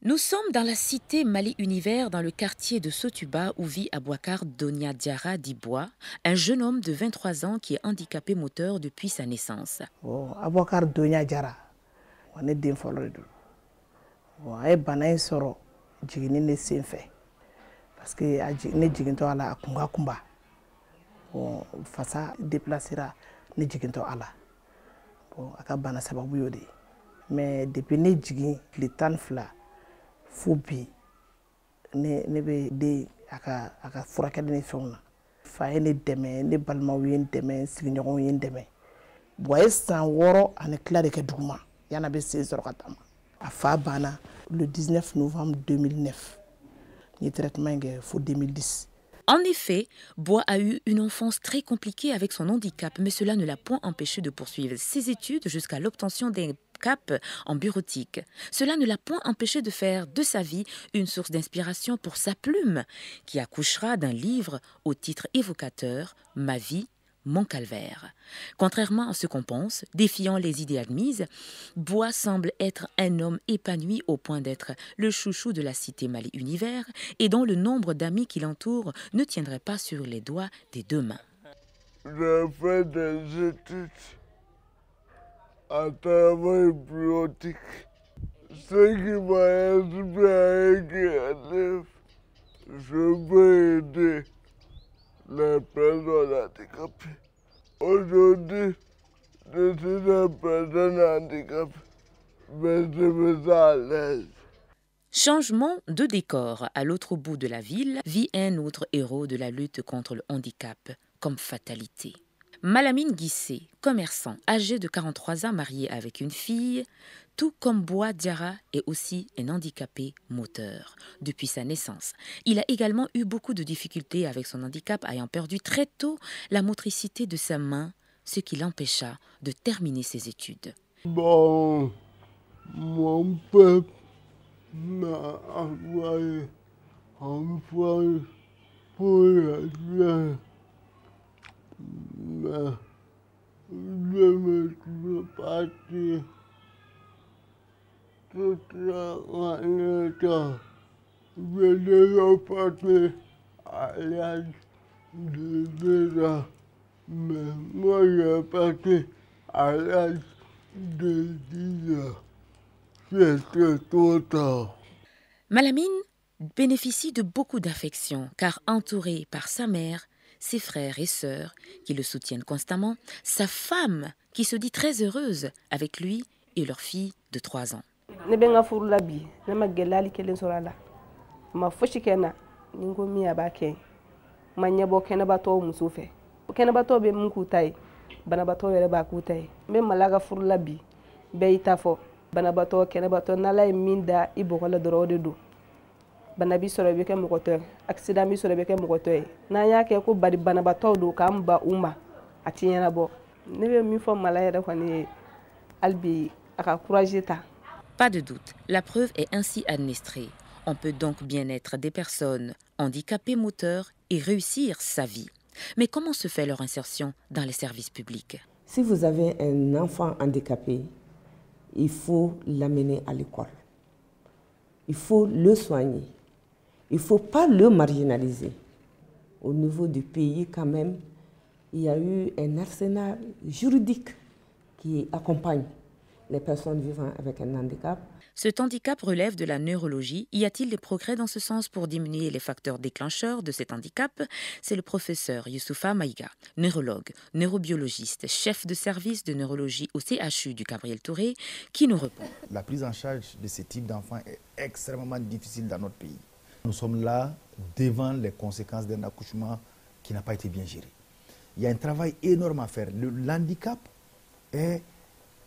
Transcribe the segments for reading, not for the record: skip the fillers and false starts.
Nous sommes dans la cité Mali Univers, dans le quartier de Sotuba, où vit Abouakar Donia Diarra Dibois, un jeune homme de 23 ans qui est handicapé moteur depuis sa naissance. Abouakar Donia Diarra, on est d'un folo de. On est banaï soro, jigini ne senfe, parce que ne jiginto ala kunga kumba. On fasa déplacera ne jiginto ala. Bon, aka bana sababu yodi. Mais depuis ne jigin le tan fla. Fubi ne be de aka furakɛli ni fɛnw na fa ye ne dɛmɛ ne balimaw ye n dɛmɛ sigiɲɔgɔnw ye n dɛmɛ bon a ye san 6 ani tila de kɛ duguma yan'a bɛ sen sɔrɔ ka taama a fa banna le 19 novembre 2009 n ye traitement in kɛ fo 2010. En effet, Bois a eu une enfance très compliquée avec son handicap, mais cela ne l'a point empêché de poursuivre ses études jusqu'à l'obtention d'un cap en bureautique. Cela ne l'a point empêché de faire de sa vie une source d'inspiration pour sa plume, qui accouchera d'un livre au titre évocateur « Ma vie, mon calvaire ». Contrairement à ce qu'on pense, défiant les idées admises, Bois semble être un homme épanoui au point d'être le chouchou de la cité Mali Univers et dont le nombre d'amis qui l'entourent ne tiendrait pas sur les doigts des deux mains. J'ai fait des études à travail bureautique. Ce qui m'a inspiré, je peux aider les personnes handicapées. Aujourd'hui, je suis une personne handicapée, mais je me sens à l'aise. Changement de décor. À l'autre bout de la ville vit un autre héros de la lutte contre le handicap, comme fatalité. Malamine Guissé, commerçant, âgé de 43 ans, marié avec une fille, tout comme Bois Diarra est aussi un handicapé moteur depuis sa naissance. Il a également eu beaucoup de difficultés avec son handicap, ayant perdu très tôt la motricité de sa main, ce qui l'empêcha de terminer ses études. Bon, mon père m'a envoyé en France pour la mais je me suis parti toute la temps. Je devais partir à l'âge de 2 ans, mais moi j'ai parti à l'âge de 10 ans. C'était trop tard. Malamine bénéficie de beaucoup d'affection car entouré par sa mère, ses frères et sœurs qui le soutiennent constamment, sa femme qui se dit très heureuse avec lui et leur fille de 3 ans. Ne bɛ n ka furu la bi ne ma gɛlɛyali kelen sɔrɔ a la ma fosi kɛ n na ni n ko min a b'a kɛ ma ɲɛbɔ kɛnɛbatɔw muso fɛ kɛnɛbatɔw bɛ mun k'u ta ye banabatɔw yɛrɛ b'a k'u ta ye n bɛ mala ka furu la bi bɛɛ y'i ta fɔ banabatɔ kɛnɛbatɔ n'ala ye min da i bɔgɔ la dɔrɔn o de don bana bi sɔrɔ i bɛ kɛ mɔgɔtɔ ye accident bi sɔrɔ i bɛ kɛ mɔgɔtɔ ye n'an y'a kɛ ko bari banabatɔw don k'an ba u ma a ti ɲɛnabɔ ne bɛ min fɔ mala yɛrɛ kɔni ye hali bi a ka courage ta. Pas de doute, la preuve est ainsi administrée. On peut donc bien être des personnes handicapées moteurs et réussir sa vie. Mais comment se fait leur insertion dans les services publics? Si vous avez un enfant handicapé, il faut l'amener à l'école. Il faut le soigner. Il ne faut pas le marginaliser. Au niveau du pays, quand même, il y a eu un arsenal juridique qui accompagne les personnes vivant avec un handicap. Cet handicap relève de la neurologie. Y a-t-il des progrès dans ce sens pour diminuer les facteurs déclencheurs de cet handicap? C'est le professeur Youssoufa Maïga, neurologue, neurobiologiste, chef de service de neurologie au CHU du Gabriel Touré, qui nous répond. La prise en charge de ce type d'enfants est extrêmement difficile dans notre pays. Nous sommes là devant les conséquences d'un accouchement qui n'a pas été bien géré. Il y a un travail énorme à faire. L'handicap est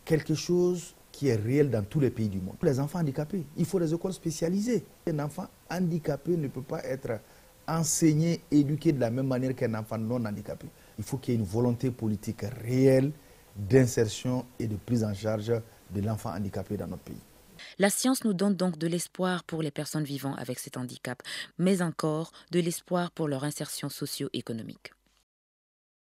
quelque chose qui est réel dans tous les pays du monde. Les enfants handicapés, il faut des écoles spécialisées. Un enfant handicapé ne peut pas être enseigné, éduqué de la même manière qu'un enfant non handicapé. Il faut qu'il y ait une volonté politique réelle d'insertion et de prise en charge de l'enfant handicapé dans notre pays. La science nous donne donc de l'espoir pour les personnes vivant avec cet handicap, mais encore de l'espoir pour leur insertion socio-économique.